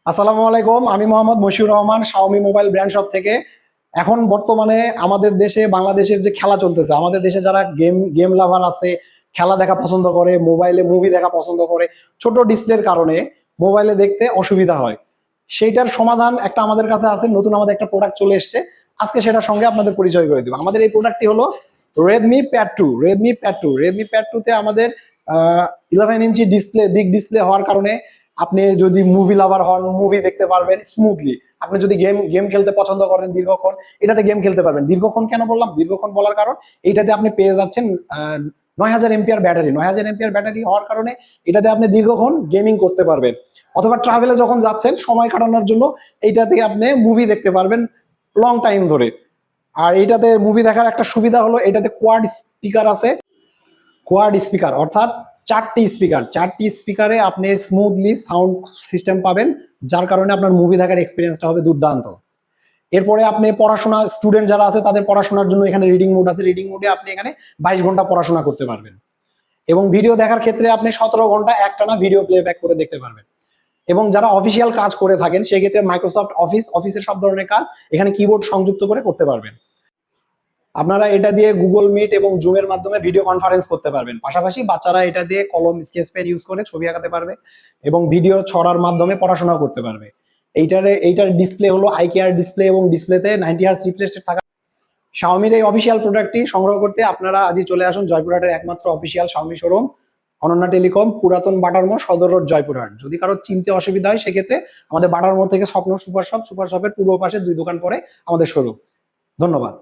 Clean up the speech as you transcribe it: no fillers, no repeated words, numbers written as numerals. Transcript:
আসসালামু আলাইকুম, আমি Mohammad Moshiur Rahman, Xiaomi mobile brand shop থেকে। এখন বর্তমানে আমাদের দেশে বাংলাদেশের যে খেলা চলতেছে, আমাদের দেশে যারা গেম গেম লাভার আছে, খেলা দেখা পছন্দ করে, মোবাইলে মুভি দেখা পছন্দ করে, ছোট ডিসপ্লের কারণে মোবাইলে দেখতে অসুবিধা হয়। সেইটার সমাধান একটা আমাদের কাছে আছে। নতুন আমাদের একটা প্রোডাক্ট চলে এসেছে, আজকে সেটার সঙ্গে আপনাদের পরিচয় করে দিব। আমাদের এই প্রোডাক্টটি হলো Redmi pad two. Redmi pad two তে আমাদের 11 ইঞ্চি ডিসপ্লে, বিগ ডিসপ্লে হওয়ার কারণে আপনি যদি মুভি লাভার হন, মুভি দেখতে পারবেন স্মুথলি। আপনি যদি গেম গেম খেলতে পছন্দ করেন দীর্ঘক্ষণ, এটাতে গেম খেলতে পারবেন। দীর্ঘক্ষণ কেন বললাম? দীর্ঘক্ষণ বলার কারণ এইটাতে আপনি পেয়ে যাচ্ছেন 9000 এমপিআর ব্যাটারি। 9000 এমপিআর ব্যাটারি হওয়ার কারণে এটাতে আপনি দীর্ঘক্ষণ গেমিং করতে পারবেন, অথবা ট্রাভেলে যখন যাচ্ছেন সময় কাটানোর জন্য এইটাতে আপনি মুভি দেখতে পারবেন লং টাইম ধরে। আর এইটাতে মুভি দেখার একটা সুবিধা হলো এটাতে কোয়াড স্পিকার আছে। কোয়াড স্পিকার অর্থাৎ চারটি স্পিকারে আপনি স্মুথলি সাউন্ড সিস্টেম পাবেন, যার কারণে আপনার মুভি দেখার এক্সপিরিয়েন্সটা হবে দুর্দান্ত। এরপরে আপনি পড়াশোনা, স্টুডেন্ট যারা আছে তাদের পড়াশোনার জন্য এখানে রিডিং মোড আছে। রিডিং মোডে আপনি এখানে 22 ঘন্টা পড়াশোনা করতে পারবেন, এবং ভিডিও দেখার ক্ষেত্রে আপনি 17 ঘন্টা একটানা ভিডিও প্লেব্যাক করে দেখতে পারবেন। এবং যারা অফিসিয়াল কাজ করে থাকেন সেক্ষেত্রে মাইক্রোসফট অফিসের সব ধরনের কাজ এখানে কিবোর্ড সংযুক্ত করে করতে পারবেন। আপনারা এটা দিয়ে গুগল মিট এবং জুমের মাধ্যমে ভিডিও কনফারেন্স করতে পারবেন। পাশাপাশি বাচ্চারা এটা দিয়ে কলম, স্কেচ পেন ইউজ করে ছবি আঁকাতে পারবে এবং ভিডিও ছড়ার মাধ্যমে পড়াশোনা করতে পারবে। এইটার ডিসপ্লে হলো আইকেআর ডিসপ্লে, এবং ডিসপ্লেতে 90 হার্জ রিফ্রেশ রেট থাকা। শাওমির এই অফিসিয়াল প্রোডাক্টটি সংগ্রহ করতে আপনারা আজই চলে আসুন জয়পুরহাটের একমাত্র official Xiaomi showroom, Ananya telecom, পুরাতন বাটার মোড়, সদর রোড, জয়পুরহাট। যদি কারো চিনতে অসুবিধা হয় সেক্ষেত্রে আমাদের বাটার মোড় থেকে স্বপ্ন সুপার শপের পূর্ব পাশে 2 দোকান পরে আমাদের শোরুম। ধন্যবাদ।